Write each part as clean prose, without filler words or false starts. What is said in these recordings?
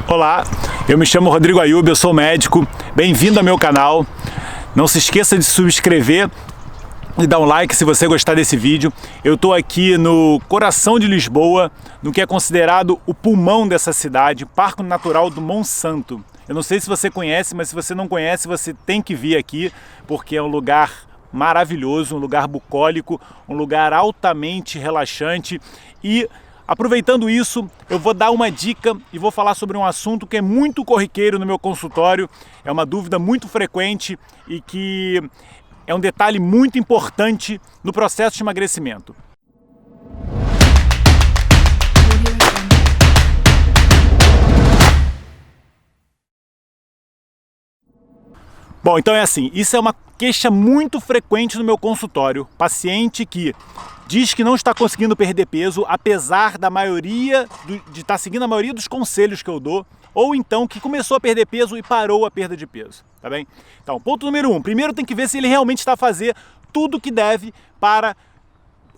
Olá, eu me chamo Rodrigo Ayub, eu sou médico, bem-vindo ao meu canal. Não se esqueça de se subscrever e dar um like se você gostar desse vídeo. Eu estou aqui no coração de Lisboa, no que é considerado o pulmão dessa cidade, Parque Natural do Monsanto. Eu não sei se você conhece, mas se você não conhece, você tem que vir aqui, porque é um lugar maravilhoso, um lugar bucólico, um lugar altamente relaxante. E aproveitando isso, eu vou dar uma dica e vou falar sobre um assunto que é muito corriqueiro no meu consultório, é uma dúvida muito frequente e que é um detalhe muito importante no processo de emagrecimento. Bom, então é assim, isso é uma queixa muito frequente no meu consultório. Paciente que diz que não está conseguindo perder peso, apesar da maioria de estar seguindo a maioria dos conselhos que eu dou, ou então que começou a perder peso e parou a perda de peso, tá bem? Então, ponto número 1, primeiro tem que ver se ele realmente está a fazer tudo o que deve para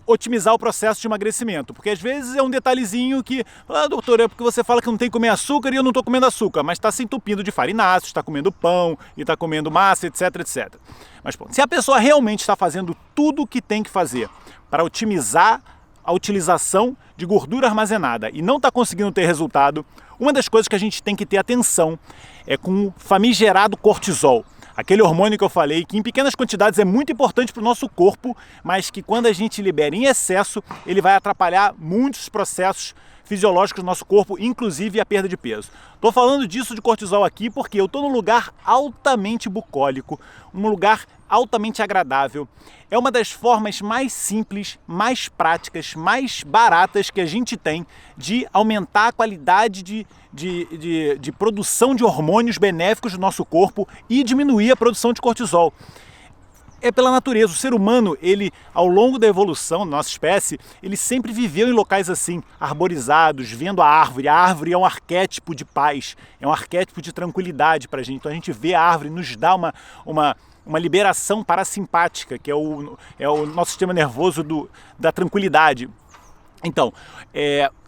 otimizar o processo de emagrecimento, porque às vezes é um detalhezinho que, doutor, é porque você fala que não tem que comer açúcar e eu não estou comendo açúcar, mas está se entupindo de farináceos, está comendo pão e está comendo massa, etc, etc. Mas bom, se a pessoa realmente está fazendo tudo o que tem que fazer para otimizar a utilização de gordura armazenada e não está conseguindo ter resultado, uma das coisas que a gente tem que ter atenção é com o famigerado cortisol. Aquele hormônio que eu falei, que em pequenas quantidades é muito importante para o nosso corpo, mas que quando a gente libera em excesso, ele vai atrapalhar muitos processos fisiológicos do nosso corpo, inclusive a perda de peso. Estou falando disso de cortisol aqui porque eu estou num lugar altamente bucólico, um lugar altamente agradável. É uma das formas mais simples, mais práticas, mais baratas que a gente tem de aumentar a qualidade de produção de hormônios benéficos do nosso corpo e diminuir a produção de cortisol. É pela natureza. O ser humano, ele, ao longo da evolução da nossa espécie, ele sempre viveu em locais assim, arborizados, vendo a árvore. A árvore é um arquétipo de paz, é um arquétipo de tranquilidade para a gente. Então a gente vê a árvore, nos dá uma liberação parasimpática, que é o nosso sistema nervoso da tranquilidade. Então,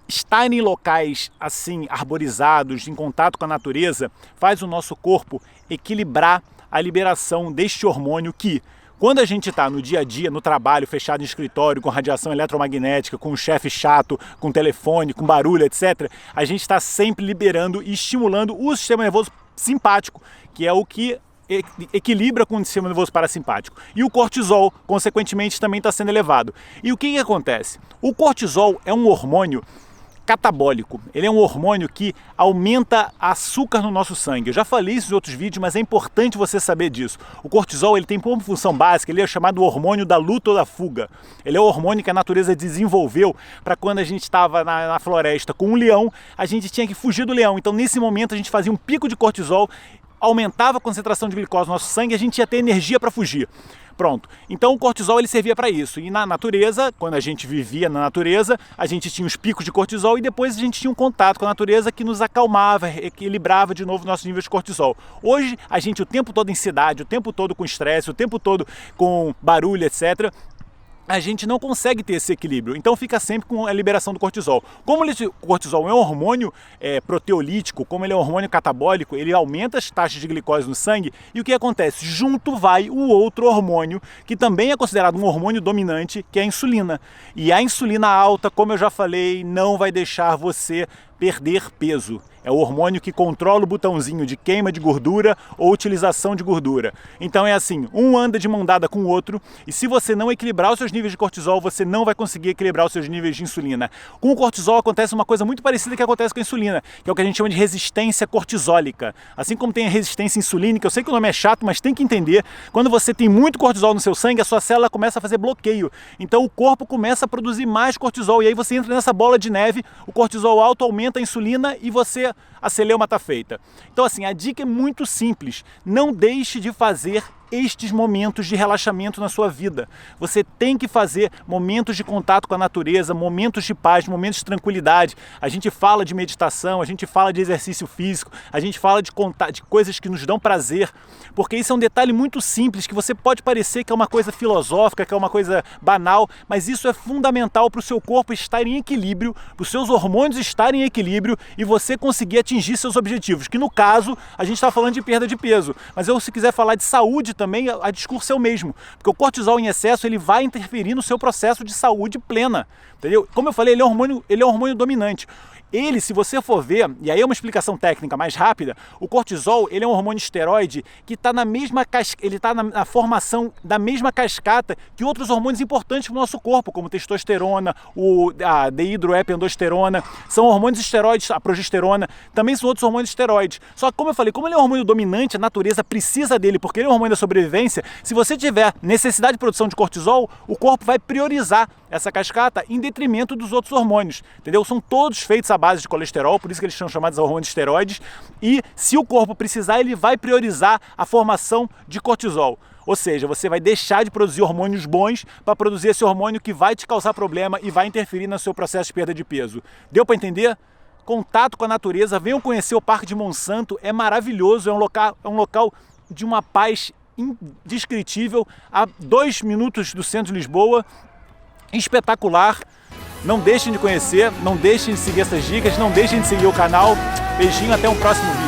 estar em locais assim, arborizados, em contato com a natureza, faz o nosso corpo equilibrar a liberação deste hormônio que, quando a gente está no dia a dia, no trabalho, fechado em escritório, com radiação eletromagnética, com um chefe chato, com telefone, com barulho, etc., a gente está sempre liberando e estimulando o sistema nervoso simpático, que é o que equilibra com o sistema nervoso parasimpático. E o cortisol, consequentemente, também está sendo elevado. E o que acontece? O cortisol é um hormônio catabólico. Ele é um hormônio que aumenta açúcar no nosso sangue. Eu já falei isso em outros vídeos, mas é importante você saber disso. O cortisol, ele tem como função básica, ele é chamado hormônio da luta ou da fuga. Ele é o hormônio que a natureza desenvolveu para quando a gente estava na floresta com um leão, a gente tinha que fugir do leão. Então, nesse momento, a gente fazia um pico de cortisol, aumentava a concentração de glicose no nosso sangue e a gente ia ter energia para fugir. Pronto. Então o cortisol ele servia para isso. E na natureza, quando a gente vivia na natureza, a gente tinha os picos de cortisol e depois a gente tinha um contato com a natureza que nos acalmava, equilibrava de novo nossos níveis de cortisol. Hoje, a gente o tempo todo em cidade, o tempo todo com estresse, o tempo todo com barulho, etc., a gente não consegue ter esse equilíbrio, então fica sempre com a liberação do cortisol. Como o cortisol é um hormônio proteolítico, como ele é um hormônio catabólico, ele aumenta as taxas de glicose no sangue e o que acontece? Junto vai o outro hormônio, que também é considerado um hormônio dominante, que é a insulina. E a insulina alta, como eu já falei, não vai deixar você perder peso. É o hormônio que controla o botãozinho de queima de gordura ou utilização de gordura. Então é assim, um anda de mão dada com o outro e se você não equilibrar os seus níveis de cortisol, você não vai conseguir equilibrar os seus níveis de insulina. Com o cortisol acontece uma coisa muito parecida que acontece com a insulina, que é o que a gente chama de resistência cortisólica. Assim como tem a resistência insulínica, eu sei que o nome é chato, mas tem que entender, quando você tem muito cortisol no seu sangue, a sua célula começa a fazer bloqueio. Então o corpo começa a produzir mais cortisol e aí você entra nessa bola de neve, o cortisol alto aumenta a insulina e a celeuma está feita. Então assim, a dica é muito simples, não deixe de fazer estes momentos de relaxamento na sua vida. Você tem que fazer momentos de contato com a natureza, momentos de paz, momentos de tranquilidade. A gente fala de meditação, a gente fala de exercício físico, a gente fala de coisas que nos dão prazer, porque isso é um detalhe muito simples, que você pode parecer que é uma coisa filosófica, que é uma coisa banal, mas isso é fundamental para o seu corpo estar em equilíbrio, para os seus hormônios estarem em equilíbrio e você conseguir atingir seus objetivos, que no caso a gente está falando de perda de peso, mas se quiser falar de saúde também, a discurso é o mesmo, porque o cortisol em excesso ele vai interferir no seu processo de saúde plena, entendeu? Como eu falei, ele é um hormônio dominante. Ele, se você for ver, e aí é uma explicação técnica mais rápida, o cortisol ele é um hormônio esteroide que está na formação da mesma cascata que outros hormônios importantes para o nosso corpo, como testosterona, a dehidroepiandrosterona, são hormônios esteroides, a progesterona, também são outros hormônios esteroides. Só que como eu falei, como ele é um hormônio dominante, a natureza precisa dele, porque ele é um hormônio da sobrevivência, se você tiver necessidade de produção de cortisol, o corpo vai priorizar essa cascata em detrimento dos outros hormônios, entendeu? São todos feitos à base de colesterol, por isso que eles são chamados de hormônios esteroides, e se o corpo precisar, ele vai priorizar a formação de cortisol. Ou seja, você vai deixar de produzir hormônios bons para produzir esse hormônio que vai te causar problema e vai interferir no seu processo de perda de peso. Deu para entender? Contato com a natureza, venham conhecer o Parque de Monsanto, é maravilhoso, é um local de uma paz indescritível, a 2 minutos do centro de Lisboa, espetacular. Não deixem de conhecer, não deixem de seguir essas dicas, não deixem de seguir o canal. Beijinho, até o próximo vídeo.